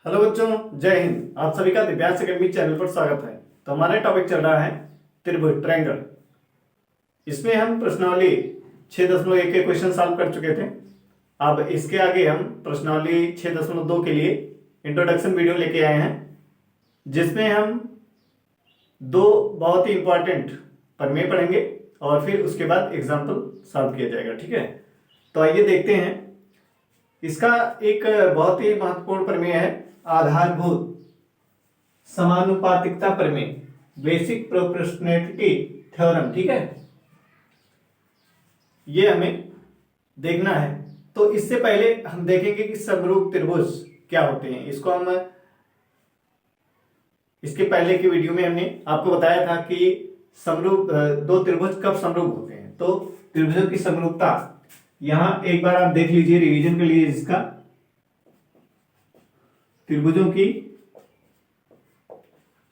Hello बच्चों, जय हिंद। आप सभी का दिव्यांश अकेडमी चैनल पर स्वागत है। तो हमारा टॉपिक चल रहा है त्रिभुज, ट्रायंगल। इसमें हम प्रश्नावली 6.1 के क्वेश्चन सॉल्व कर चुके थे। अब इसके आगे हम प्रश्नावली 6.2 के लिए इंट्रोडक्शन वीडियो लेके आए हैं, जिसमें हम दो बहुत ही इंपॉर्टेंट प्रमेय पढ़ेंगे और फिर उसके बाद एग्जाम्पल सॉल्व किया जाएगा। ठीक है, तो आइए देखते हैं। इसका एक बहुत ही महत्वपूर्ण प्रमेय है, आधारभूत समानुपातिकता प्रमेय, बेसिक प्रोपोर्शनैलिटी थ्योरम। ठीक है, ये हमें देखना है। तो इससे पहले हम देखेंगे कि समरूप त्रिभुज क्या होते हैं। इसको हम इसके पहले की वीडियो में हमने आपको बताया था कि समरूप दो त्रिभुज कब समरूप होते हैं। तो त्रिभुजों की समरूपता यहां एक बार आप देख लीजिए रिवीजन के लिए। इसका त्रिभुजों की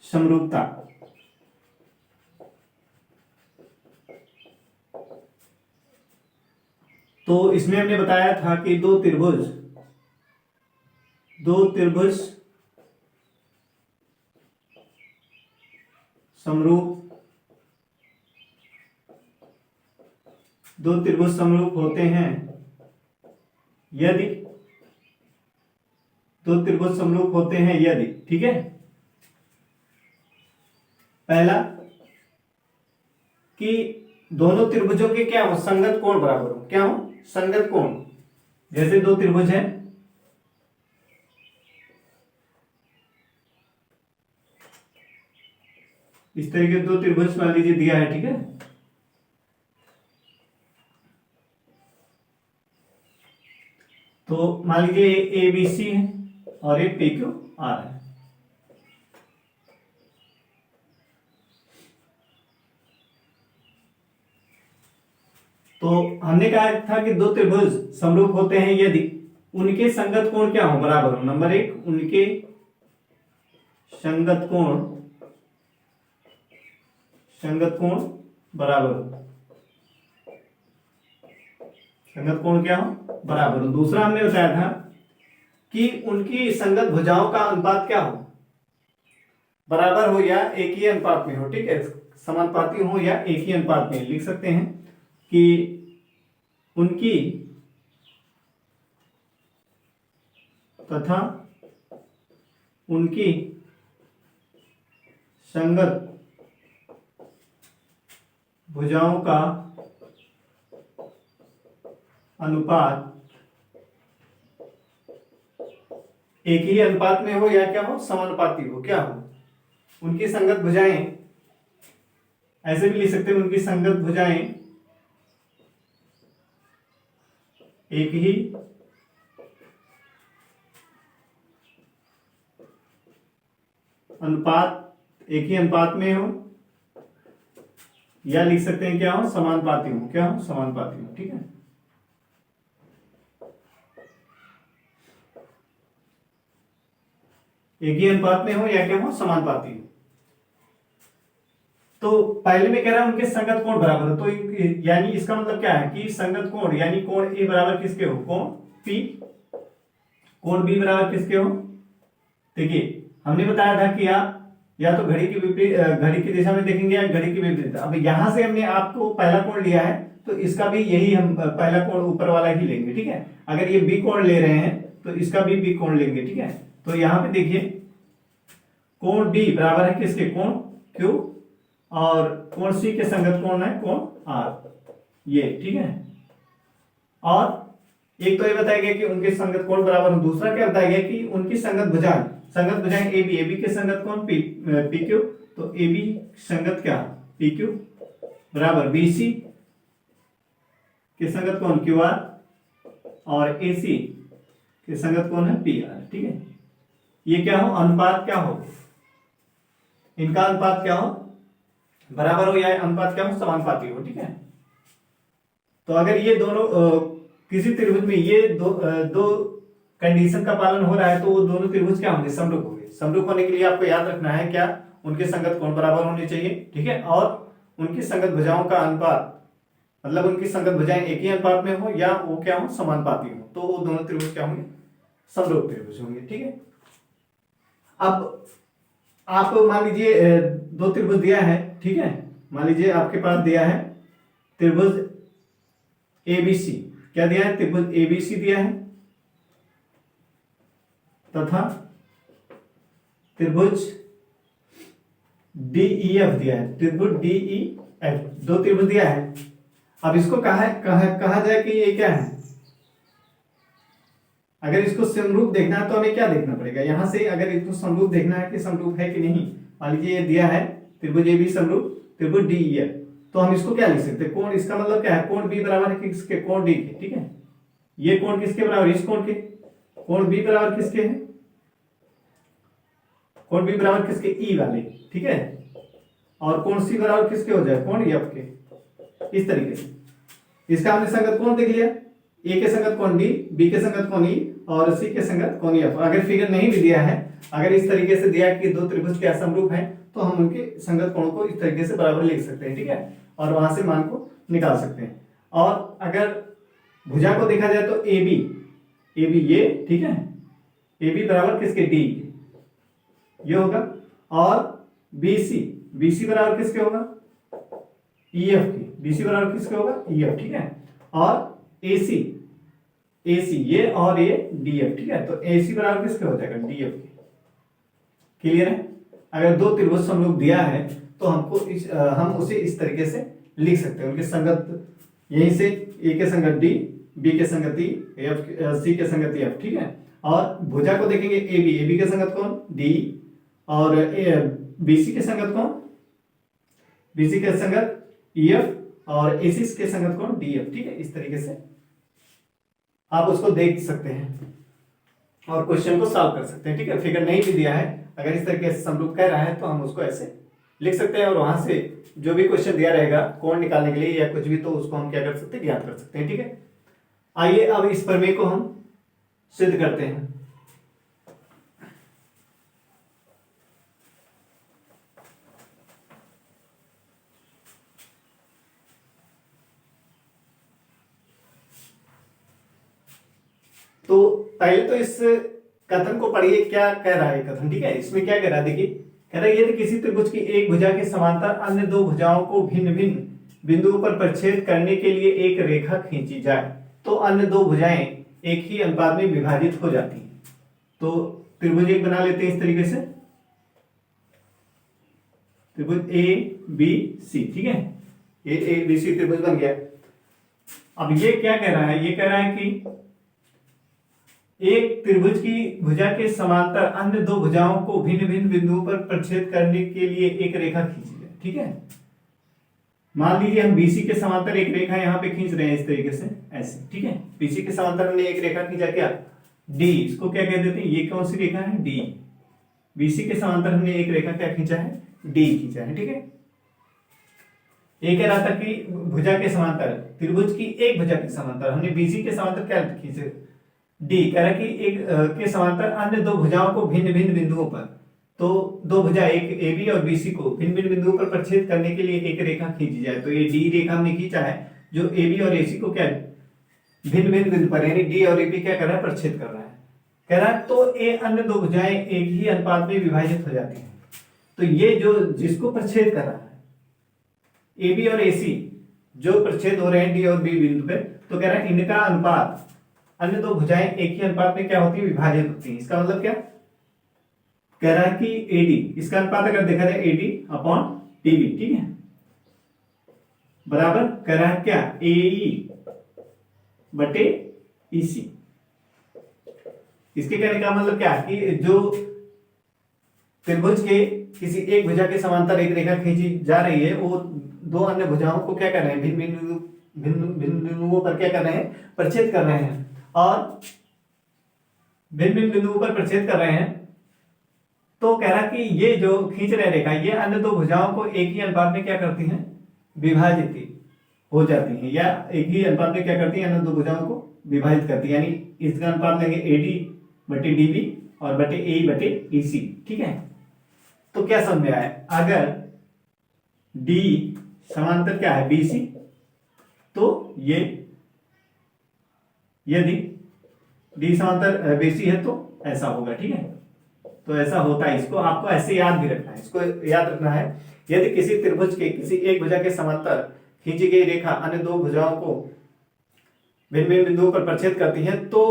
समरूपता, तो इसमें हमने बताया था कि दो त्रिभुज समरूप होते हैं यदि ठीक है। पहला कि दोनों त्रिभुजों के क्या हो, संगत कोण बराबर हो। क्या हो, संगत कोण। जैसे दो त्रिभुज हैं, इस तरीके दो त्रिभुज मान लीजिए दिया है। ठीक है, तो मान लीजिए ए बी सी है और ये पी क्यू आर है। तो हमने कहा था कि दो त्रिभुज समरूप होते हैं यदि उनके संगत कोण क्या हो, बराबर हो। नंबर एक, उनके संगत कोण बराबर हो। संगत कोण क्या हो, बराबर हो। दूसरा हमने बताया था कि उनकी संगत भुजाओं का अनुपात क्या हो, बराबर हो या एक ही अनुपात में हो। ठीक है, समानुपाती हो या एक ही अनुपात में। लिख सकते हैं कि उनकी तथा उनकी संगत भुजाओं का अनुपात एक ही अनुपात में हो या क्या हो, समानुपाती हो। क्या हो, उनकी संगत भुजाएं, ऐसे भी लिख सकते हैं, उनकी संगत भुजाएं एक ही अनुपात में हो, या लिख सकते हैं क्या हो, समानुपाती हो। क्या हो, समानुपाती हो। ठीक है, एक ही अनुपात में हो या क्या हो, समानुपाती हो। तो पहले में कह रहा है उनके संगत कोण बराबर हो। तो यानी इसका मतलब क्या है कि संगत कोण यानी कोण ए बराबर किसके हो, कोण पी। कोण बी बराबर किसके हो। देखिए, हमने बताया था कि आप या तो घड़ी की विपरीत, घड़ी की दिशा में देखेंगे या घड़ी की विपरीत। अब यहां से हमने आपको पहला कोण लिया है, तो इसका भी यही हम पहला कोण ऊपर वाला ही लेंगे। ठीक है, अगर ये बी कोण ले रहे हैं तो इसका भी बी कोण लेंगे। ठीक है, तो यहां पे देखिए कोण बी बराबर है किसके, कोण क्यू, और कोण सी के संगत कोण है कोण आर, ये। ठीक है, और एक तो ये बताया गया कि उनके संगत कोण बराबर हो। दूसरा क्या बताया गया कि उनकी संगत भुजाएं ए बी के संगत कोण पी क्यू, तो ए बी संगत क्या, पी क्यू, बराबर बी सी के संगत कोण क्यू आर, और ए सी के संगत कोण है पी आर। ठीक है, ये क्या हो, अनुपात क्या हो, इनका अनुपात क्या हो, बराबर हो या अनुपात क्या हो, समानुपाती हो। ठीक है, तो अगर ये दोनों किसी त्रिभुज में ये दो कंडीशन का पालन हो रहा है, तो वो दोनों त्रिभुज क्या होंगे, समरूप होंगे। समरूप होने के लिए आपको याद रखना है क्या, उनके संगत कोण बराबर होने चाहिए। ठीक है, और उनकी संगत भुजाओं का अनुपात, मतलब उनकी संगत भुजाएं एक ही अनुपात में हो या वो क्या हो, समानुपाती हो, तो वो दोनों त्रिभुज क्या होंगे, समरूप त्रिभुज होंगे। ठीक है, अब आप मान लीजिए दो त्रिभुज दिया है, ठीक है, मान लीजिए आपके पास दिया है त्रिभुज एबीसी, क्या दिया है, त्रिभुज एबीसी दिया है तथा त्रिभुज डीईएफ दिया है, त्रिभुज डीईएफ, दो त्रिभुज दिया है। अब इसको कहा जाए कि ये क्या है, अगर इसको समरूप देखना है तो हमें क्या देखना पड़ेगा, यहां से अगर इसको समरूप देखना है कि समरूप है कि नहीं, मान लीजिए ये दिया है त्रिभुज ए बी समरूप त्रिभुज डी ई है, तो हम इसको क्या लिख सकते हैं, कोण, इसका मतलब क्या है, कोण बी बराबर है किसके, कोण डी के, ठीक है, ये कोण किसके बराबर, इस कोण के, कोण बी बराबर किसके है, कोण बी बराबर किसके, ई वाले, ठीक है, और कोण सी बराबर किसके हो जाए, कोण एफ के, इस तरीके से। इसका हमने संगत कोण देख लिया, ए के संगत कोण डी, बी के संगत कोण ई और सी के संगत कोण एफ। अगर फिगर नहीं भी दिया है, अगर इस तरीके से दिया कि दो त्रिभुज के असमरूप हैं, तो हम उनके संगत कोणों को इस तरीके से बराबर लिख सकते हैं, ठीक है, और वहां से मान को निकाल सकते हैं। और अगर भुजा को देखा जाए तो ए बी ये, ठीक है, ए बी बराबर किसके, डी ये होगा, और बी सी बराबर किसके होगा, ई एफ की, बी सी बराबर किसके होगा, ई एफ, ठीक है, और ए सी ये और ये डी एफ, ठीक है, तो ए सी बराबर किसके हो जाएगा, डी एफ की। क्लियर है। अगर दो त्रिभुज समरूप दिया है तो हमको हम उसे इस तरीके से लिख सकते हैं, उनके संगत, यहीं से ए के संगत डी, बी के संगत ई, एफ सी के संगत एफ, ठीक है, और भुजा को देखेंगे ए बी के संगत कौन, डी, और बीसी के संगत कौन, बीसी के संगत ईएफ, और एसी के संगत कौन, डीएफ, ठीक है, इस तरीके से आप उसको देख सकते हैं और क्वेश्चन को सॉल्व कर सकते हैं, ठीक है। फिगर नहीं भी दिया है, अगर इस तरीके से समरूप कह रहा है तो हम उसको ऐसे लिख सकते हैं, और वहां से जो भी क्वेश्चन दिया रहेगा कोण निकालने के लिए या कुछ भी, तो उसको हम क्या कर सकते हैं, ज्ञात कर सकते हैं, ठीक है। आइए अब इस प्रमेय को हम सिद्ध करते हैं। तो पहले तो इस कथन को पढ़िए, क्या कह रहा है कथन, ठीक है। इसमें क्या कह रहा है, देखिए, कह रहा है यदि किसी त्रिभुज की एक भुजा के समांतर अन्य दो भुजाओं को भिन्न भिन्न बिंदुओं पर प्रच्छेद करने के लिए एक रेखा खींची जाए, तो अन्य दो भुजाएं एक ही अनुपात में विभाजित हो जाती हैं। तो त्रिभुज एक बना लेते हैं इस तरीके से, त्रिभुज ए बी सी, ठीक है, ए बी सी त्रिभुज बन गया। अब ये क्या कह रहा है, ये कह रहा है कि एक त्रिभुज की भुजा के समांतर अन्य दो भुजाओं को भिन्न भिन्न बिंदुओं पर प्रच्छेद करने के लिए एक रेखा खींची जाए, ठीक है। मान लीजिए हम बीसी के समांतर एक रेखा यहां पे खींच रहे हैं इस तरीके से, ऐसे, ठीक है। बीसी के समांतर हमने एक रेखा खींचा, क्या, डी, इसको क्या कह देते हैं, ये कौन सी रेखा है, डी। बीसी के समांतर हमने एक रेखा क्या खींचा है, डी खींचा है, ठीक है। ये कह रहा था कि भुजा के समांतर, त्रिभुज की एक भुजा के समांतर हमने बीसी के समांतर क्या खींचे, डी। कह रहा कि एक के समांतर अन्य दो भुजाओं को भिन्न भिन्न बिंदुओं पर, तो दो भुजा एक ए बी और बीसी को भिन्न भिन्न बिंदुओं पर प्रच्छेद करने के लिए एक रेखा खींची जाए। तो ये डी रेखा हमने खींचा है, जो ए बी और एसी को क्या भिन्न भिन्न बिंदु पर, यानी डी और ए बी क्या कर रहा है, प्रच्छेद कर रहा है। कह रहा है तो ए अन्य दो भुजाएं एक ही अनुपात में विभाजित हो जाती हैं। तो ये जो जिसको प्रच्छेद कर रहा है, ए बी और एसी जो प्रच्छेद हो रहे हैं डी और बी बिंदु पे, तो कह रहा है इनका अनुपात, अन्य दो भुजाएं एक ही अनुपात में क्या होती है, विभाजित होती है। इसका मतलब क्या कह रहा है कि एडी, इसका अनुपात अगर देखा जाए एडी अपॉन डीबी, ठीक है, बराबर कह रहा है क्या, एई बटे ईसी। इसके कहने का मतलब क्या है कि जो त्रिभुज के किसी एक भुजा के समांतर एक रेखा खींची जा रही है, वो दो अन्य भुजाओं को क्या कर रहे हैं, भिन्न बिंदुओं पर क्या कर रहे हैं, प्रच्छेद कर रहे हैं, और भिन्न भिन्न बिंदुओं पर प्रच्छेद कर रहे हैं। तो कह रहा कि ये जो खींच रहे रेखा, ये अन्य दो भुजाओं को एक ही अनुपात में क्या करती हैं, विभाजित हो जाती हैं, या एक ही अनुपात में क्या करती हैं, अन्य दो भुजाओं को विभाजित करती है। यानी इसका अनुपात लेंगे एडी बटे डीबी और बटे ए बटे ईसी, ठीक है। तो क्या समझ में आया, अगर डी समांतर क्या है, बीसी, तो ये यदि डी समांतर बीसी है तो ऐसा होगा, ठीक है। तो ऐसा होता है, इसको आपको ऐसे याद भी रखना है, इसको याद रखना है। यदि किसी त्रिभुज के किसी एक भुजा के समांतर खींची गई रेखा अन्य दो भुजाओं को भिन्न भिन्न बिंदुओं पर प्रच्छेद करती है तो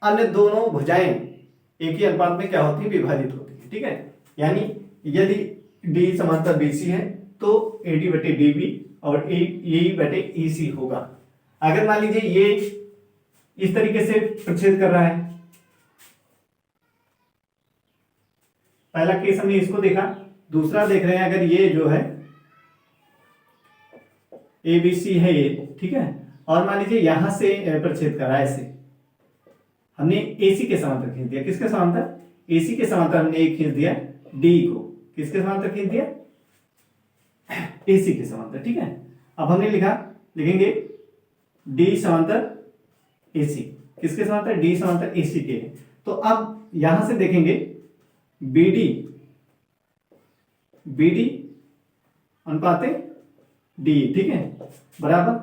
अन्य दोनों भुजाएं एक ही अनुपात में क्या होती है, विभाजित होती है। ठीक है, यानी यदि डी समांतर बीसी है तो एडी बटे डीबी और ए बटे ईसी होगा। अगर मान लीजिए ये इस तरीके से प्रच्छेद कर रहा है, पहला केस हमने इसको देखा, दूसरा देख रहे हैं अगर ये जो है एबीसी है ये, ठीक है, और मान लीजिए यहां से प्रच्छेद कर रहा है ऐसे, हमने एसी के समांतर खींच दिया, किसके समांतर, एसी के समांतर हमने एक खींच दिया, डी को किसके समांतर खींच दिया, एसी के समांतर। ठीक है, अब हमने लिखेंगे डी समांतर एसी, किसके समांतर, डी समांतर एसी के। तो अब यहां से देखेंगे बीडी अनुपाते डी, ठीक है, बराबर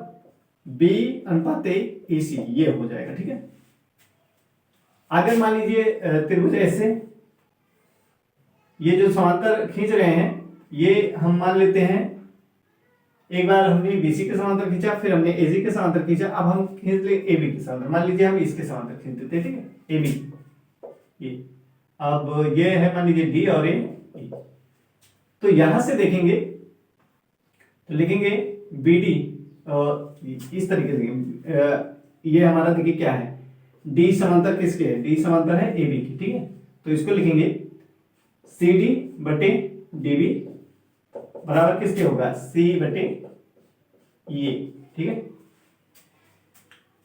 बी अनुपाते एसी, ये हो जाएगा। ठीक है, अगर मान लीजिए त्रिभुज ऐसे, ये जो समांतर खींच रहे हैं ये हम मान लेते हैं, एक बार हमने बीसी के समांतर खींचा, फिर हमने एसी के समांतर खींचा, अब हम खींच ले एबी के समांतर, मान लीजिए हम इसके समांतर खींच देते हैं। ठीक है, एबी, ये अब ये है मान लीजिए डी और ए, तो यहां से देखेंगे तो लिखेंगे बीडी इस तरीके से, ये हमारा देखिए क्या है, डी समांतर किसके है, डी समांतर है एबी की। ठीक है, तो इसको लिखेंगे सी डी बटे डीबी बराबर किसके होगा, सी बटे ये। ठीक है,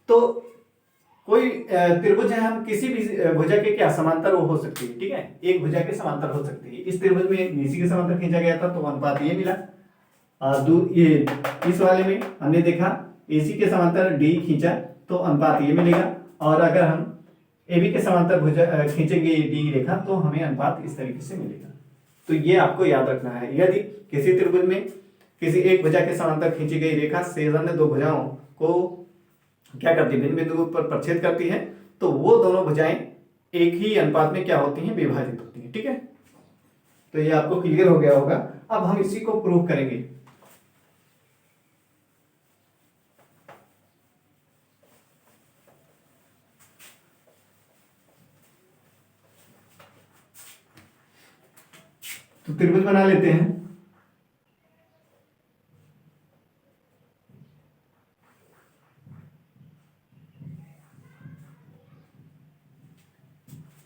तो कोई त्रिभुज है, हम किसी भी भुजा के क्या समांतर वो हो सकती है। ठीक है, एक भुजा के समांतर हो सकती है। इस त्रिभुज में बीसी के समांतर खींचा गया था तो अनुपात ये मिला, ये इस वाले में हमने देखा एसी के समांतर डी खींचा तो अनुपात ये मिलेगा, और अगर हम एबी के समांतर भुजा खींचेंगे डी रेखा तो हमें अनुपात इस तरीके से मिलेगा। तो ये आपको याद रखना है, यदि किसी त्रिभुज में किसी एक भुजा के समांतर खींची गई रेखा शेष अन्य दो भुजाओं को क्या करती है, भिन्न बिंदुओं पर प्रच्छेद करती है तो वो दोनों भुजाएं एक ही अनुपात में क्या होती हैं, विभाजित होती हैं। ठीक है, तो ये आपको क्लियर हो गया होगा। अब हम इसी को प्रूव करेंगे। तो त्रिभुज बना लेते हैं।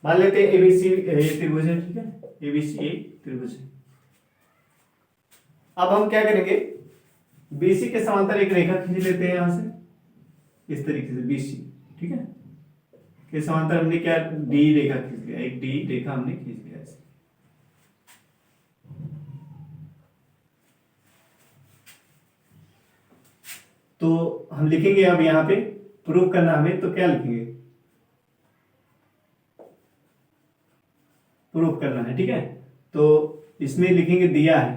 मान लेते हैं एबीसी त्रिभुज है। ठीक है, एबीसी त्रिभुज है। अब हम क्या करेंगे, बीसी के समांतर एक रेखा खींच लेते हैं यहां से इस तरीके से, बीसी, ठीक है, के समांतर हमने क्या डी रेखा खींच लिया, एक डी रेखा हमने खींच लिया ऐसे। तो हम लिखेंगे अब यहां पे प्रूव करना हमें, तो क्या लिखेंगे, प्रूफ करना है। ठीक है, तो इसमें लिखेंगे दिया है।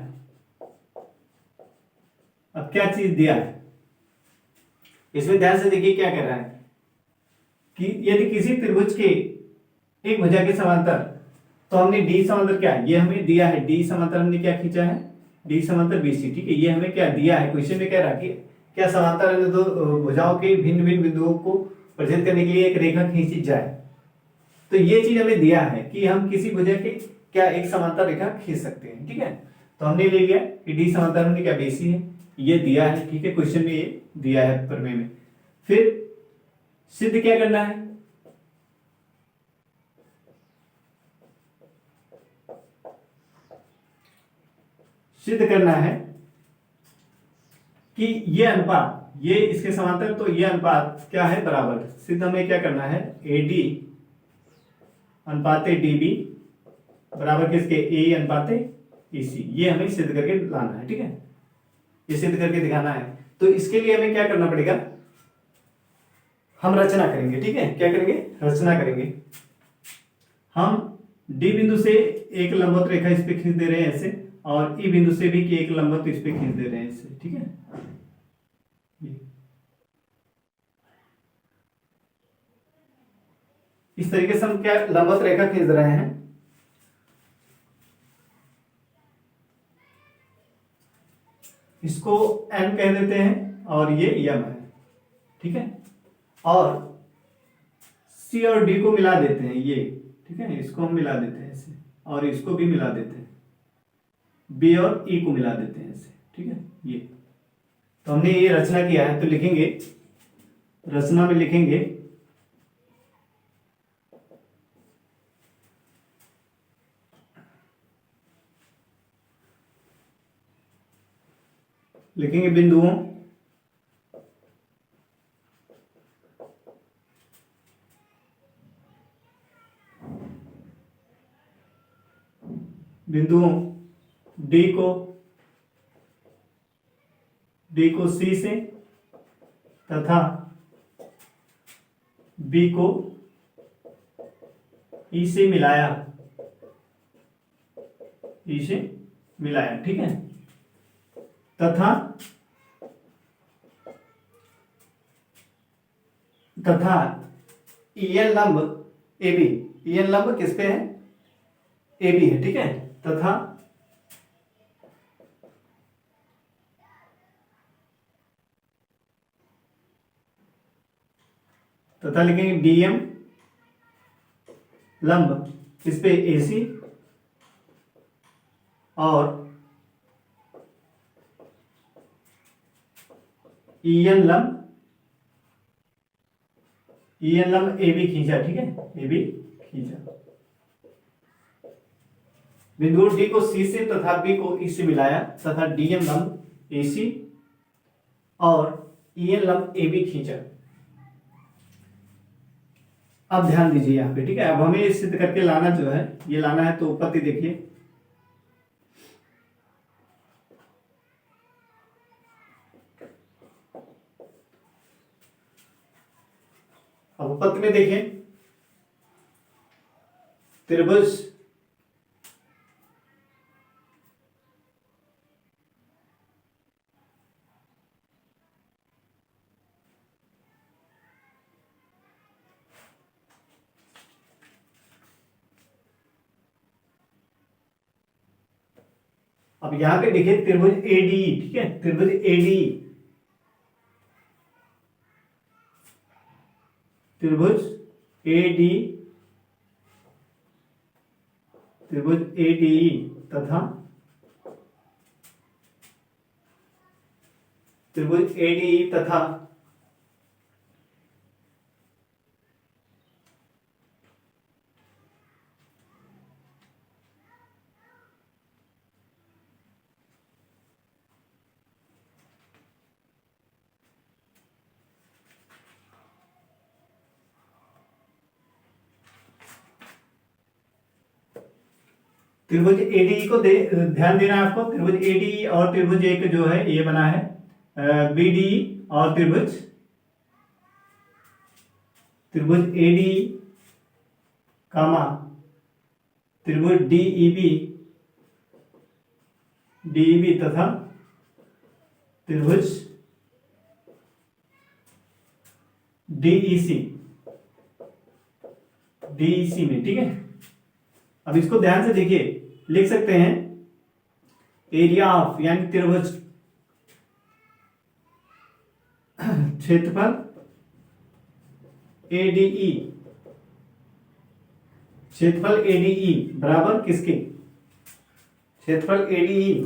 अब क्या चीज दिया है, इसमें ध्यान से देखिए क्या कर रहा है कि यदि किसी त्रिभुज के एक भुजा के समांतर, तो हमने डी समांतर क्या है, ये हमें दिया है, डी समांतर हमने क्या खींचा है, डी समांतर बीसी। ठीक है, ये हमें क्या दिया है, क्वेश्चन में कह रहा है कि क्या समांतर दो भुजाओं के भिन्न भिन्न बिंदुओं को प्रच्छेद करने के लिए एक रेखा खींची जाए। तो ये चीज हमें दिया है कि हम किसी भुजा के क्या एक समांतर रेखा खींच सकते हैं। ठीक है, तो हमने ले लिया कि डी समांतर हमने क्या बीसी है, ये दिया है। ठीक है, क्वेश्चन में ये दिया है प्रमेय में। फिर सिद्ध क्या करना है, सिद्ध करना है कि ये अनुपात, ये इसके समांतर, तो ये अनुपात क्या है, बराबर। सिद्ध हमें क्या करना है, एडी अनुपाते डीबी बराबर किसके, ए अनुपाते ईसी, ये हमें सिद्ध करके लाना है। ठीक है, ये सिद्ध करके दिखाना है। तो इसके लिए हमें क्या करना पड़ेगा, हम रचना करेंगे। ठीक है, क्या करेंगे, रचना करेंगे। हम डी बिंदु से एक लंबवत रेखा इस पे खींच दे रहे हैं ऐसे, और ई बिंदु से भी कि एक लंबवत इस पे खींच दे रहे हैं इससे। ठीक है, इस तरीके से हम क्या लंबवत रेखा खींच रहे हैं। इसको एन कह देते हैं और ये यम है, ठीक है। और सी और डी को मिला देते हैं, ये ठीक है, इसको हम मिला देते हैं ऐसे, और इसको भी मिला देते हैं, बी और ई को मिला देते हैं ऐसे, ठीक है। ये तो हमने ये रचना किया है, तो लिखेंगे, रचना में लिखेंगे बिंदुओं डी को सी से तथा बी को ई से मिलाया, ठीक है। तथा ईएन लंब ए बी, ईएन लंब किस पे है, ए बी है, ठीक है। तथा लिखेंगे डीएम लंब इस पे एसी और ईएन लंब ए बी खींचा, ठीक है, ए बी खींचा। बिंदु डी को सी से तथा बी को ई से मिलाया तथा डीएम लंब एसी और ईएन लंब ए बी खींचा। अब ध्यान दीजिए यहाँ पे, ठीक है। अब हमें सिद्ध करके लाना जो है, ये लाना है, तो उत्पत्ति देखिए, अब उत्पत्ति में देखिए, त्रिभुज अब यहां पे देखिए त्रिभुज एडी, ठीक है, त्रिभुज एडी, त्रिभुज एडी, त्रिभुज एडी तथा त्रिभुज एडी तथा त्रिभुज एडी को ध्यान देना है आपको। त्रिभुज एडी और त्रिभुज एक जो है ये बना है बीडी और त्रिभुज एडी कामा त्रिभुज डीईबी तथा त्रिभुज डीईसी में, ठीक है। अब इसको ध्यान से देखिए, लिख सकते हैं एरिया ऑफ यानी त्रिभुज क्षेत्रफल एडीई, क्षेत्रफल एडीई बराबर किसके, क्षेत्रफल एडीई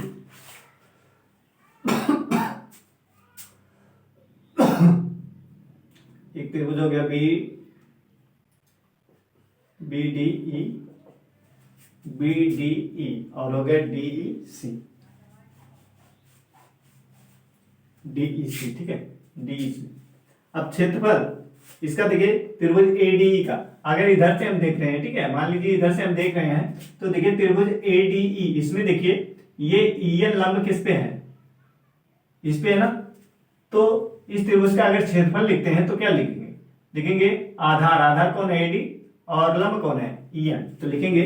एक त्रिभुज हो गया बीडीई और हो गया डीईसी, ठीक है, डीईसी। अब क्षेत्रफल इसका देखिए त्रिभुज एडीई का, अगर इधर से हम देख रहे हैं, ठीक है, मान लीजिए इधर से हम देख रहे हैं, तो देखिए त्रिभुज एडीई, इसमें देखिए ये ईएन लंब किस पे है, इस पे है ना। तो इस त्रिभुज का अगर क्षेत्रफल लिखते हैं तो क्या लिखेंगे आधार कौन है, एडी, और लंब कौन है, ईएन। तो लिखेंगे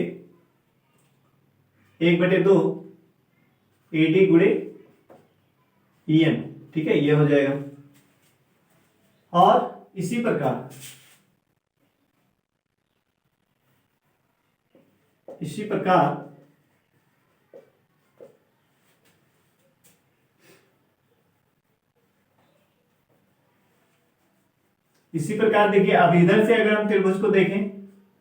1/2 एडी गुणे ईएन, ठीक है, ये हो जाएगा। और इसी प्रकार इसी प्रकार देखिए, अब इधर से अगर हम त्रिभुज को देखें,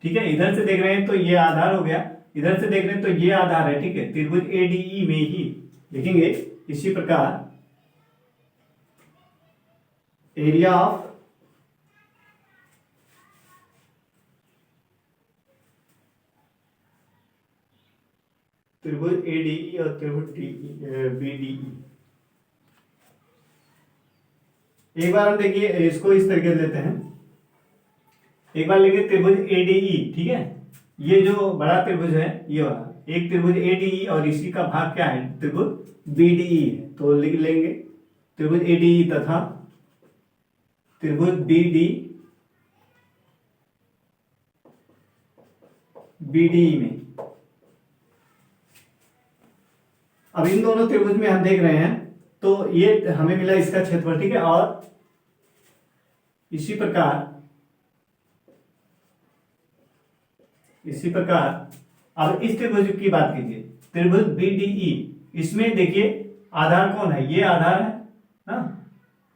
ठीक है, इधर से देख रहे हैं तो ये आधार हो गया, इधर से देख रहे हैं तो ये आधार है, ठीक है, त्रिभुज एडीई में ही लिखेंगे। इसी प्रकार एरिया ऑफ त्रिभुज एडीई और त्रिभुज बीडीई, एक बार हम देखिए इसको इस तरीके से लेते हैं। एक बार लेंगे त्रिभुज एडीई, ठीक है, ये जो बड़ा त्रिभुज है ये वाला, एक त्रिभुज एडीई और इसी का भाग क्या है, त्रिभुज बीडीई है। तो लिख लेंगे त्रिभुज एडीई तथा त्रिभुज बीडीई में। अब इन दोनों त्रिभुज में हम देख रहे हैं तो ये हमें मिला इसका क्षेत्रफल, ठीक है, और इसी प्रकार अब इस त्रिभुज की बात कीजिए, त्रिभुज बीडीई, इसमें देखिए आधार कौन है, ये आधार है ना,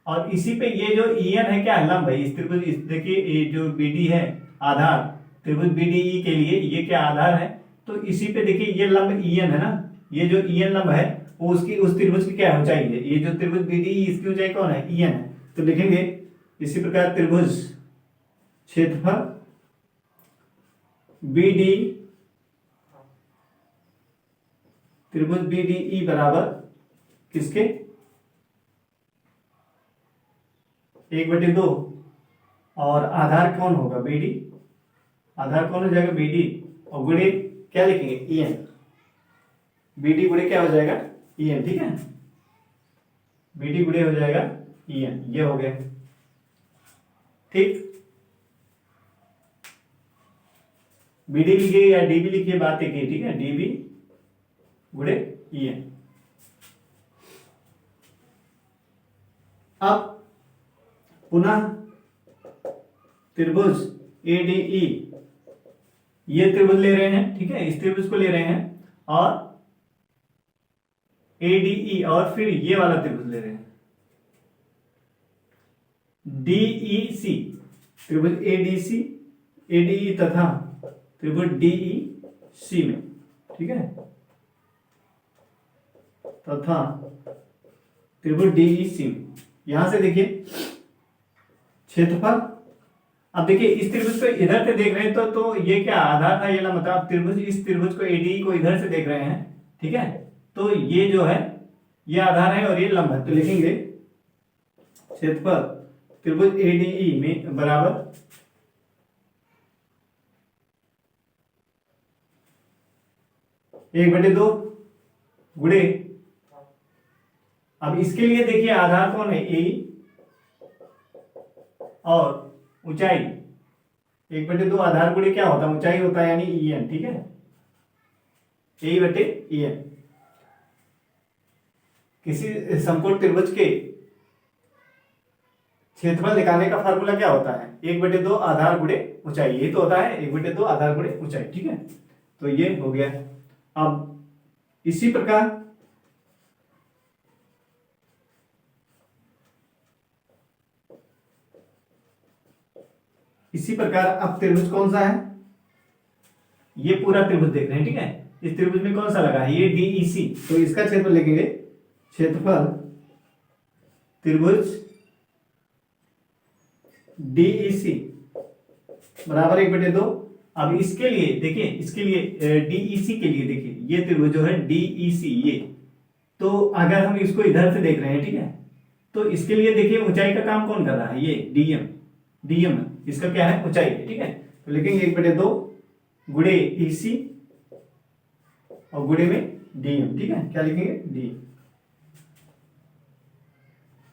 और इसी पे ये जो ईएन है क्या है, लंब है। इस त्रिभुज देखिए ये जो बीडी है आधार, त्रिभुज बीडीई के लिए ये क्या आधार है, तो इसी पे देखिए ये लंब ईएन है ना, ये जो ईएन लंब है वो उसकी उस त्रिभुज की क्या ऊंचाई है, ये जो त्रिभुज बीडीई इसकी ऊंचाई कौन है, ईएन है। तो लिखेंगे इसी प्रकार त्रिभुज क्षेत्रफल बीडी, त्रिभुज बीडीई बराबर किसके, 1/2, और आधार कौन होगा, बीडी, आधार कौन हो जाएगा, बीडी, और गुणे क्या लिखेंगे, ईएन, बीडी गुणे क्या हो जाएगा, ईएन, ठीक है, बीडी गुणे हो जाएगा ईएन, ये हो गया, ठीक। बीडी लिखिए या डीबी लिखिए, बात एक ही, ठीक है, डीबी गुणे ईएन। अब पुनः त्रिभुज एडीई, ये त्रिभुज ले रहे हैं, ठीक है, इस त्रिभुज को ले रहे हैं, और एडीई और फिर ये वाला त्रिभुज ले रहे हैं डीईसी, त्रिभुज एडीसी, एडीई तथा त्रिभुज डीईसी में, ठीक है, तथा त्रिभुज डीईसी में। यहां से देखिए क्षेत्रफल, अब देखिए इस त्रिभुज को इधर से देख रहे हैं तो ये क्या आधार था, ये ना, मतलब त्रिभुज, इस त्रिभुज को एडीई को इधर से देख रहे हैं, ठीक है, तो ये जो है ये आधार है और ये लंब है। तो लिखेंगे क्षेत्रफल त्रिभुज एडीई में बराबर 1/2 गुणे, अब इसके लिए देखिए आधार कौन है, ए, और ऊंचाई 1/2 आधार गुणे क्या होता है, ऊंचाई होता है, यानी ईएन, ठीक है, ए/ईएन। किसी समकोण त्रिभुज के क्षेत्रफल निकालने का फार्मूला क्या होता है, 1/2 आधार गुणे ऊंचाई, ये तो होता है 1/2 आधार गुणे ऊंचाई, ठीक है, तो ये हो गया। अब इसी प्रकार अब त्रिभुज कौन सा है, ये पूरा त्रिभुज देख रहे हैं, ठीक है, इस त्रिभुज में कौन सा लगा है, ये डीईसी, तो इसका क्षेत्रफल लिखेंगे क्षेत्रफल त्रिभुज डीईसी बराबर 1/2। अब इसके लिए देखिए, इसके लिए डीईसी के लिए देखिए ये त्रिभुज जो है डीईसी, ये तो अगर हम इसको इधर से देख रहे हैं, ठीक है, तो इसके लिए देखिए ऊंचाई का काम कौन कर रहा है, ये डीएम इसका क्या है, ऊंचाई है, ठीक है, तो लिखेंगे 1/2 गुणे ईसी और गुणे में डीएम, ठीक है, क्या लिखेंगे, डी,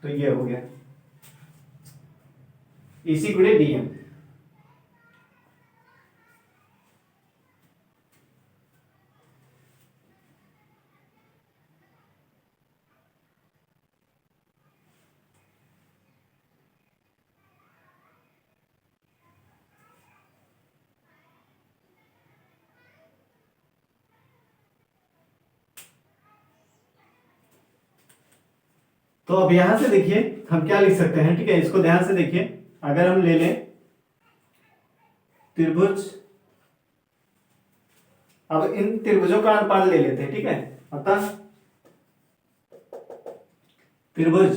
तो ये हो गया ईसी गुणे डीएम। तो अब यहां से देखिए हम क्या लिख सकते हैं, ठीक है, इसको ध्यान से देखिए। अगर हम ले लें त्रिभुज, अब इन त्रिभुजों का अनुपात ले लेते हैं, ठीक है। अतः त्रिभुज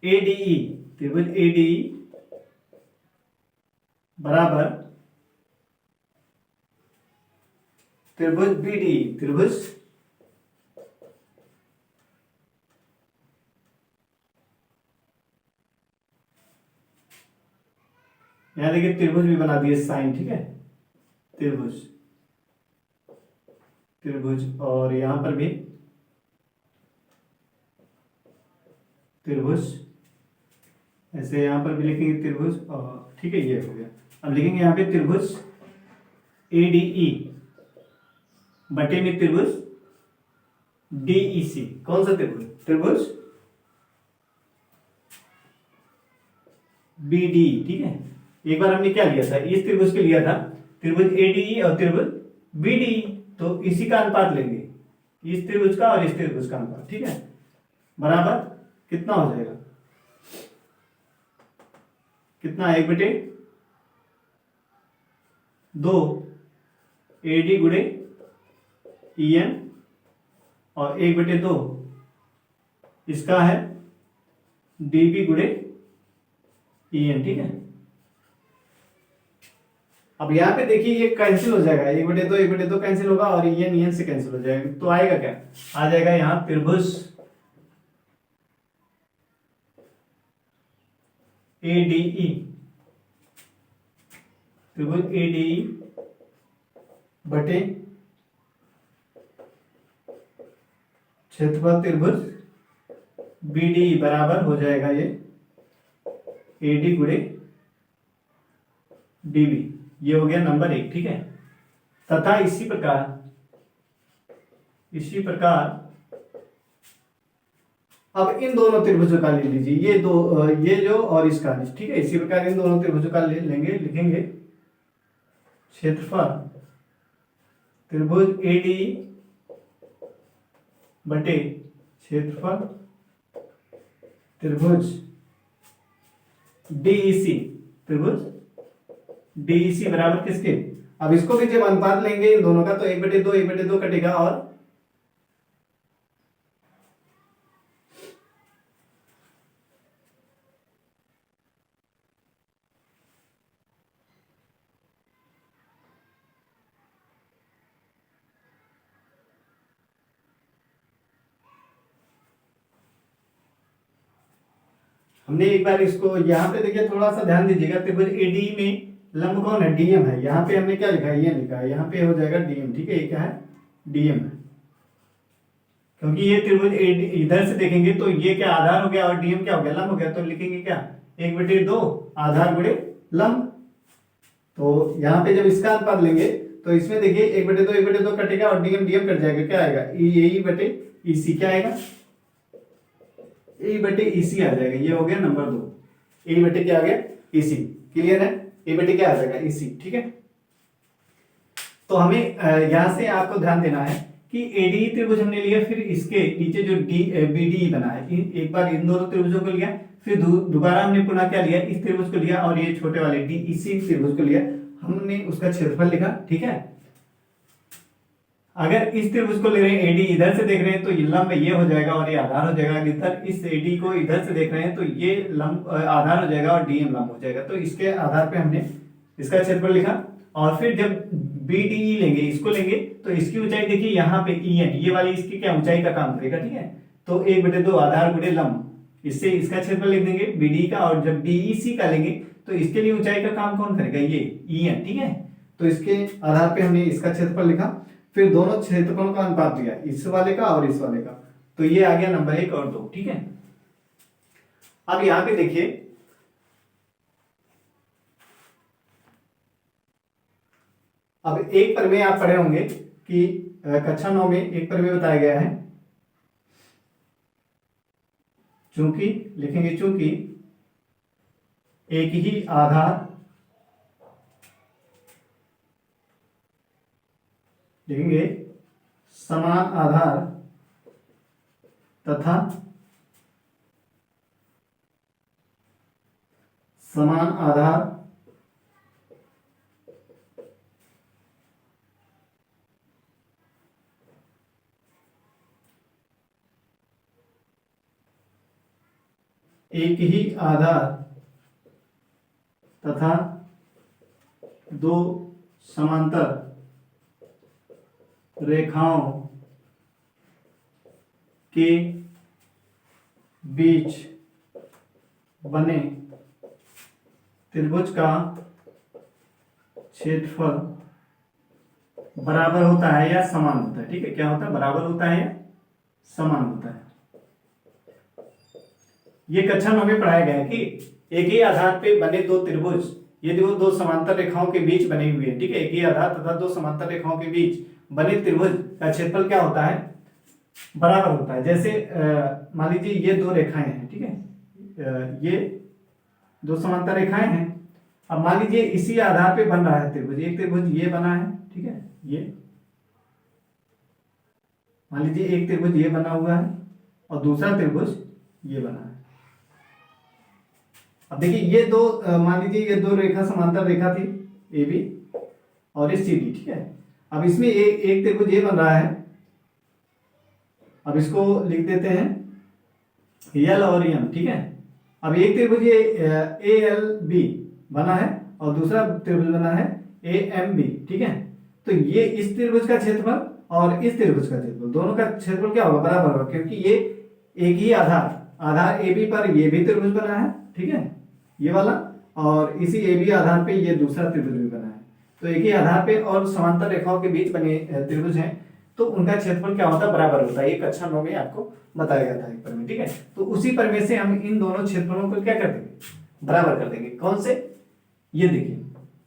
एडीई, त्रिभुज एडीई बराबर त्रिभुज बीडीई, त्रिभुज यहां देखिए त्रिभुज भी बना दिए साइन, ठीक है, त्रिभुज, त्रिभुज, और यहां पर भी त्रिभुज, ऐसे यहां पर भी लिखेंगे त्रिभुज, और ठीक है, ये हो गया। अब लिखेंगे यहां पे त्रिभुज एडीई बटे में त्रिभुज डीईसी। कौन सा त्रिभुज? त्रिभुज बीडी, ठीक है। एक बार हमने क्या लिया था, इस त्रिभुज के लिया था त्रिभुज एडीई और त्रिभुज बीडीई, तो इसी का अनुपात लेंगे, इस त्रिभुज का और इस त्रिभुज का अनुपात, ठीक है, बराबर कितना हो जाएगा, कितना, 1/2 एडी गुणे ईएन और 1/2 इसका है डीबी गुणे ईएन, ठीक है। अब यहां पे देखिए ये कैंसिल हो जाएगा, 1/2 कैंसिल होगा और ईएन ईएन से कैंसिल हो जाएगा, तो आएगा क्या, आ जाएगा यहां त्रिभुज एडीई, त्रिभुज एडीई बटे क्षेत्रफल त्रिभुज बीडीई बराबर हो जाएगा ये एडी गुणे डीबी, ये हो गया नंबर 1, ठीक है। तथा इसी प्रकार अब इन दोनों त्रिभुजों का ले लीजिए, ये दो, ये जो और इसका, ठीक है। इसी प्रकार इन दोनों त्रिभुजों का ले लेंगे, लिखेंगे क्षेत्रफल त्रिभुज एडी बटे क्षेत्रफल त्रिभुज डीईसी, त्रिभुज डीईसी बराबर किसके, अब इसको भी जब अनुपात लेंगे इन दोनों का तो 1/2 कटेगा, और हमने एक बार इसको यहाँ पे देखिए, थोड़ा सा ध्यान दीजिएगा, त्रिभुज एडी में लंब कौन है, डीएम है। यहाँ पे हमने क्या लिखा है, ये लिखा है, यहाँ पे हो जाएगा डीएम, ठीक है, ये क्या है, डीएम है, क्योंकि ये त्रिभुज एडी इधर से देखेंगे तो ये क्या आधार हो गया और डीएम क्या हो गया, लंब हो गया, तो लिखेंगे क्या, 1/2 आधार गुणे लंब। तो यहाँ पे जब इसका अनुपात लेंगे तो इसमें देखिए 1/2 कटेगा और डीएम डीएम कट जाएगा, क्या आएगा, ई बटे ईसी, क्या आएगा, ए बटे ईसी आ जाएगा, ये हो गया नंबर 2, ए बटे क्या आ गया, ईसी, क्लियर है, ए बटे क्या आ जाएगा, ईसी, ठीक है। तो हमें यहां से आपको ध्यान देना है कि एडी त्रिभुज हमने लिया, फिर इसके नीचे जो डी बीडी बना है, एक बार इन दोनों त्रिभुजों को लिया, फिर दोबारा हमने पुनः क्या लिया, इस त्रिभुज को लिया और ये छोटे वाले डी इसी त्रिभुज को लिया, हमने उसका क्षेत्रफल लिखा, ठीक है। अगर इस त्रिभुज को ले रहे हैं, एडी इधर से देख रहे हैं तो ये लंब ये हो जाएगा और ये आधार हो जाएगा, इधर इस एडी को इधर से देख रहे हैं तो ये लंब आधार हो जाएगा और डीएम लंब हो जाएगा, तो इसके आधार पे हमने इसका क्षेत्रफल लिखा। और फिर जब बीडीई लेंगे, इसको लेंगे तो इसकी ऊंचाई देखिए यहाँ पे ईएन, ये वाली इसकी क्या ऊंचाई का काम करेगा, ठीक है। तो 1/2 आधार गुणे लंब, इससे इसका क्षेत्रफल लिख देंगे बीडी का, और जब डीईसी का लेंगे तो इसके लिए ऊंचाई का काम कौन करेगा, ये ईएन, ठीक है। तो इसके आधार पे हमने इसका क्षेत्रफल लिखा, फिर दोनों क्षेत्रफलों का अनुपात दिया, इस वाले का और इस वाले का, तो ये आ गया नंबर 1 और 2, ठीक है। अब यहां पे देखिए, अब एक प्रमेय आप पढ़े होंगे कि कक्षा 9 में एक प्रमेय बताया गया है, चूंकि लिखेंगे, चूंकि एक ही आधार, लिखेंगे समान आधार तथा समान आधार एक ही आधार तथा दो समांतर रेखाओं के बीच बने त्रिभुज का क्षेत्रफल बराबर होता है या समान होता है। ठीक है, क्या होता है, बराबर होता है या समान होता है। ये कक्षा 9 में पढ़ाया गया है कि एक ही आधार पे बने दो त्रिभुज, यदि वो दो समांतर रेखाओं के बीच बने हुए हैं, ठीक है, एक ही आधार तथा दो समांतर रेखाओं के बीच बने त्रिभुज का क्षेत्रफल क्या होता है, बराबर होता है। जैसे मान लीजिए ये दो रेखाएं हैं, ठीक है, ये दो समांतर रेखाएं हैं। अब मान लीजिए इसी आधार पे बन रहा है त्रिभुज, एक त्रिभुज ये बना है, ठीक है, ये मान लीजिए एक त्रिभुज ये बना हुआ है और दूसरा त्रिभुज ये बना है। अब देखिए ये दो मान लीजिए ये दो रेखा समांतर रेखा थी ए बी और ये सी डी, ठीक है। अब इसमें एक त्रिभुज ये बन रहा है, अब इसको लिख देते हैं एल और एम, ठीक है। अब एक त्रिभुज ये ए एल बी बना है और दूसरा त्रिभुज बना है ए एम बी, ठीक है। तो ये इस त्रिभुज का क्षेत्रफल और इस त्रिभुज का क्षेत्रफल, दोनों का क्षेत्रफल क्या होगा, बराबर होगा, क्योंकि ये एक ही आधार ए बी पर ये भी त्रिभुज बना है, ठीक है, ये वाला, और इसी ए बी आधार पे ये दूसरा त्रिभुज भी बना है। तो एक ही आधार पे और समांतर रेखाओं के बीच बने त्रिभुज हैं, तो उनका क्षेत्रफल क्या होता है, बराबर होता है। ये कक्षा 9 में आपको बताया गया था एक प्रमेय, ठीक है। तो उसी प्रमेय से हम इन दोनों क्षेत्रफलों को क्या कर देंगे, बराबर कर देंगे। कौन से, ये देखिए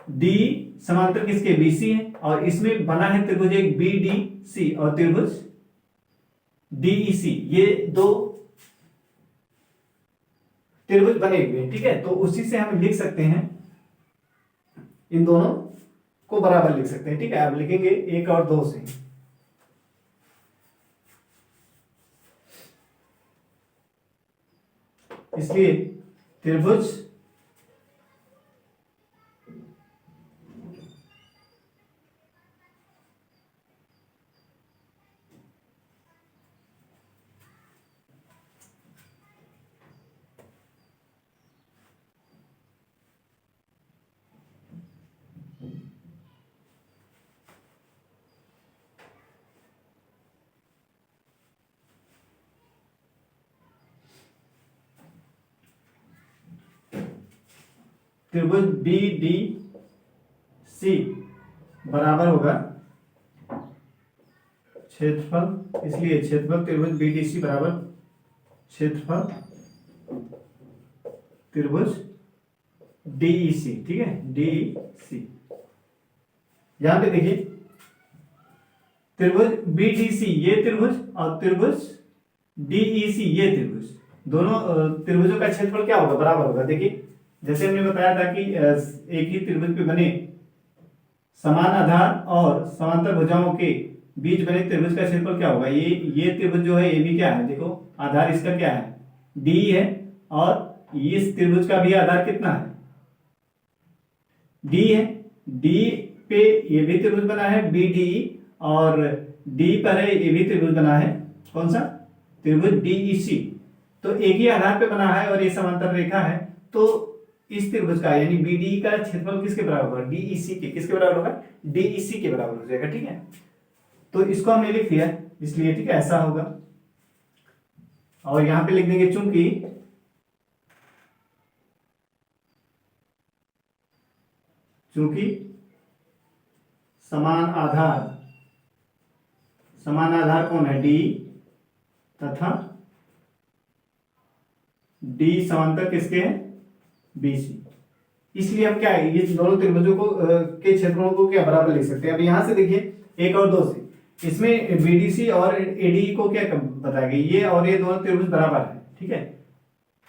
डी समांतर किसके, बीसी है, और इसमें बना है त्रिभुज एक बी डी सी और त्रिभुज डीईसी, ये दो त्रिभुज बने हुए हैं, ठीक है। तो उसी से हम लिख सकते हैं, इन दोनों को बराबर लिख सकते हैं, ठीक है। अब लिखेंगे 1 और 2 से, इसलिए त्रिभुज त्रिभुज बी डी सी बराबर होगा क्षेत्रफल, इसलिए क्षेत्रफल त्रिभुज बी डी सी बराबर क्षेत्रफल त्रिभुज डीईसी, ठीक है, डीईसी। यहां पे देखिए त्रिभुज बीडीसी ये त्रिभुज और त्रिभुज डीईसी ये त्रिभुज, दोनों त्रिभुजों का क्षेत्रफल क्या होगा, बराबर होगा। देखिए जैसे हमने बताया था कि एक ही त्रिभुज पे बने समान आधार और समांतर भुजाओं के बीच बने त्रिभुज का क्षेत्रफल क्या होगा, ये त्रिभुज जो है ये भी क्या है, देखो आधार इसका क्या है, डी है, और इस त्रिभुज का भी आधार कितना है, डी है। डी पे ये भी त्रिभुज बना है बी डी, और डी पर है ये भी त्रिभुज बना है, कौन सा, त्रिभुज डीईसी। तो एक ही आधार पे बना है और ये समांतर रेखा है, तो इस त्रिभुज का यानी बीडी का क्षेत्रफल किसके बराबर होगा, डीईसी के, किसके बराबर होगा, डीईसी के बराबर हो जाएगा, ठीक है। तो इसको हमने लिख दिया इसलिए, ठीक है, ऐसा होगा। और यहां पे लिख देंगे चूंकि समान आधार कौन है, डी, तथा डी समांतर किसके हैं, बीसी, इसलिए हम क्या है, ये दोनों त्रिभुजों को के क्षेत्रों को क्या बराबर लिख सकते हैं। अब यहां से देखिए 1 और 2 से, इसमें बीडीसी और एडी को क्या बताया गया, ये और ये दोनों त्रिभुज बराबर है, ठीक है।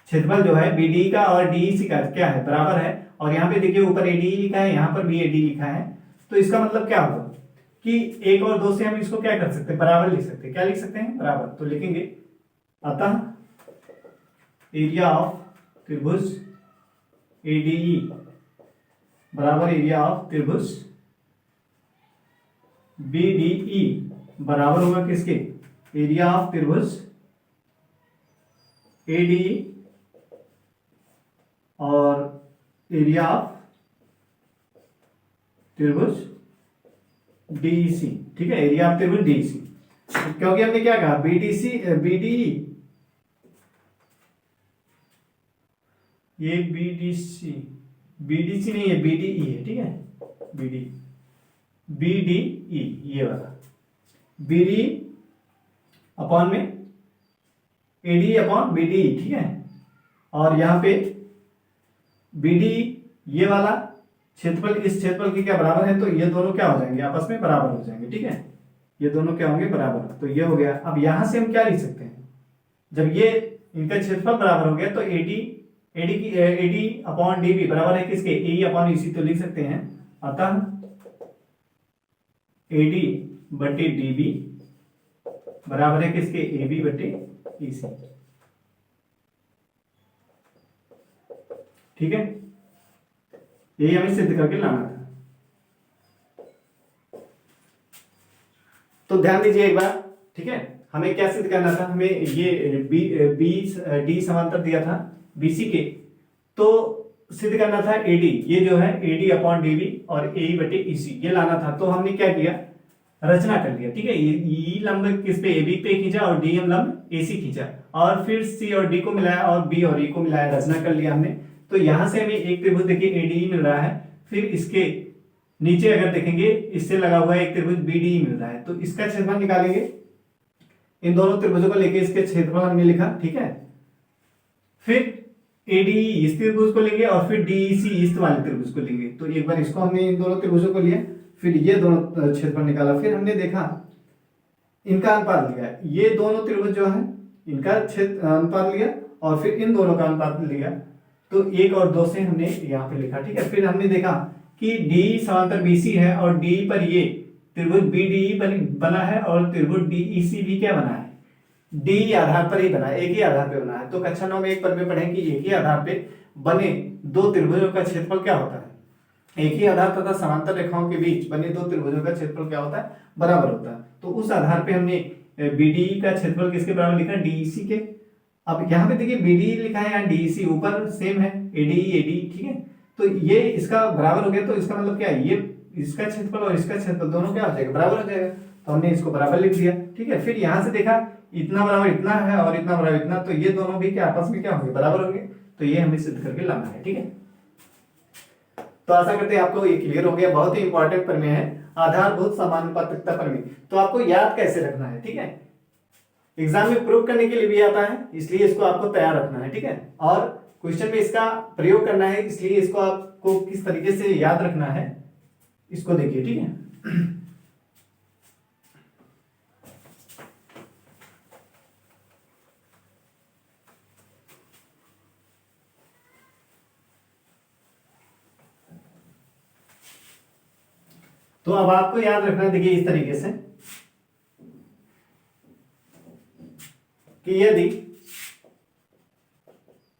क्षेत्रफल जो है बीडी का और डीईसी का क्या है, बराबर है। और यहाँ पे देखिए ऊपर एडी लिखा है, यहाँ पर भी एडी लिखा है, तो इसका मतलब क्या होगा कि 1 और 2 से हम इसको क्या कर सकते हैं, बराबर लिख सकते हैं। क्या लिख सकते हैं, बराबर। तो लिखेंगे अतः एरिया ऑफ त्रिभुज ADE बराबर एरिया ऑफ त्रिभुज BDE बराबर होगा किसके, एरिया ऑफ त्रिभुज ADE और एरिया ऑफ त्रिभुज DEC। ठीक है, एरिया ऑफ त्रिभुज DEC, क्योंकि हमने क्या कहा BDE, ये BDC नहीं है, BDE है। ठीक है, BDE ये वाला BDE अपॉन में ADE अपॉन BDE। ठीक है, और यहां पे BDE ये वाला क्षेत्रफल इस क्षेत्रफल के क्या बराबर है, तो ये दोनों क्या हो जाएंगे, आपस में बराबर हो जाएंगे। ठीक है, ये दोनों क्या होंगे, बराबर। तो ये हो गया। अब यहां से हम क्या लिख सकते हैं, जब ये इनका क्षेत्रफल बराबर हो गया तो AD अपॉन DB बराबर है किसके, AE अपॉन EC। तो लिख सकते हैं अतः AD बटे DB बराबर है किसके, AB बटे EC। ठीक है, यही हमें सिद्ध करके लाना था। तो ध्यान दीजिए एक बार। ठीक है, हमें क्या सिद्ध करना था, हमें ये डी समांतर दिया था BC के, तो सिद्ध करना था AD, ये जो है AD अपॉन DB और AE बटे EC ये लाना था। तो हमने क्या किया, रचना कर लिया। ठीक है, E लंब किस पे, AB पे खींचा और DM लंब AC खींचा, और फिर C और D को मिलाया और B और E को मिलाया, रचना कर लिया हमने। तो यहां से हमें एक त्रिभुज देखिए ADE मिल रहा है, फिर इसके नीचे अगर देखेंगे इससे लगा हुआ एक त्रिभुज BDE मिल रहा है, तो इसका क्षेत्रफल निकालेंगे। इन दोनों त्रिभुजों को लेके इसके क्षेत्रफल हमने लिखा। ठीक है, फिर ADE इस त्रिभुज को लेंगे और फिर DEC इस वाले त्रिभुज को लेंगे। तो एक बार इसको हमने इन दोनों त्रिभुजों को लिया, फिर ये दोनों क्षेत्रफल निकाला, फिर हमने देखा इनका अनुपात लिया, ये दोनों त्रिभुज जो है इनका क्षेत्र अनुपात लिया और फिर इन दोनों का अनुपात लिया, तो 1 और 2 से हमने यहाँ पे लिखा। ठीक है, फिर हमने देखा कि D समांतर BC है और D पर ये त्रिभुज BDE बना है और त्रिभुज DEC भी क्या बना है, D आधार पर ही बना है, एक ही आधार पे बना है। तो कक्षा 9 में एक पद में पढ़े कि एक ही आधार पे बने दो त्रिभुजों का क्षेत्रफल क्या होता है, एक ही आधार तथा समांतर रेखाओं के बीच बने दो त्रिभुजों का क्षेत्रफल क्या होता है, बराबर होता है। तो उस आधार पे हमने BDE का क्षेत्रफल किसके बराबर लिखा, DEC के। अब यहाँ पे देखिए BDE लिखा है, यहाँ DEC ऊपर सेम है, ADE। ठीक है, तो ये इसका बराबर हो गया, तो इसका मतलब क्या है, ये इसका क्षेत्रफल और इसका क्षेत्रफल दोनों क्या हो जाएगा, बराबर हो जाएगा। तो हमने इसको बराबर लिख दिया। ठीक है, फिर यहां से देखा इतना बराबर इतना है और इतना बराबर इतना, तो ये दोनों भी क्या आपस में क्या होंगे, बराबर होंगे। तो ये हमें सिद्ध करके लाना है। ठीक है, तो आशा करते हैं आपको ये क्लियर हो गया। बहुत ही इंपॉर्टेंट प्रमेय है, आधारभूत समानुपातिकता प्रमेय। तो आपको याद कैसे रखना है, ठीक है, एग्जाम में प्रूव करने के लिए भी आता है, इसलिए इसको आपको तैयार रखना है। ठीक है, और क्वेश्चन में इसका प्रयोग करना है, इसलिए इसको आपको किस तरीके से याद रखना है इसको देखिए। ठीक है, तो अब आपको याद रखना, देखिए इस तरीके से कि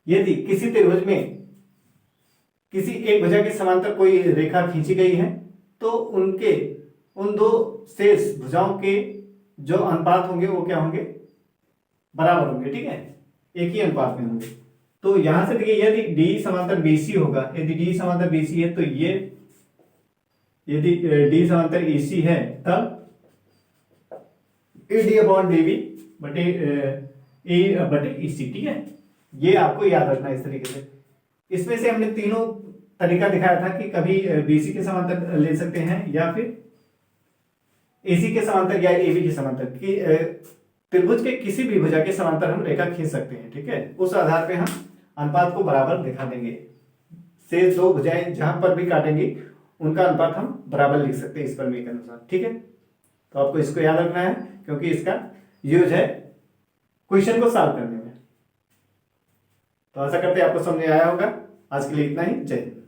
यदि किसी त्रिभुज में किसी एक भुजा के समांतर कोई रेखा खींची गई है, तो उन दो शेष भुजाओं के जो अनुपात होंगे वो क्या होंगे, बराबर होंगे। ठीक है, एक ही अनुपात में होंगे। तो यहां से देखिए यदि D समांतर BC होगा, यदि D समांतर BC है, तो ये यदि D समांतर EC है, तब AD अपॉन DB बटे A बटे EC। ठीक है, ये आपको याद रखना है इस तरीके से। इसमें से हमने तीनों तरीका दिखाया था कि कभी BC के समांतर ले सकते हैं या फिर AC के समांतर या AB के समांतर, कि त्रिभुज के किसी भी भुजा के समांतर हम रेखा खींच सकते हैं। ठीक है, उस आधार पे हम अनुपात को बराबर दिखा देंगे। शेष दो भुजाएं जहां पर भी काटेंगी उनका अनुपात हम बराबर लिख सकते हैं इस प्रमेय के अनुसार। ठीक है, तो आपको इसको याद रखना है क्योंकि इसका यूज है क्वेश्चन को सॉल्व करने में। तो आशा करते हैं आपको समझ आया होगा। आज के लिए इतना ही, जय हिंद।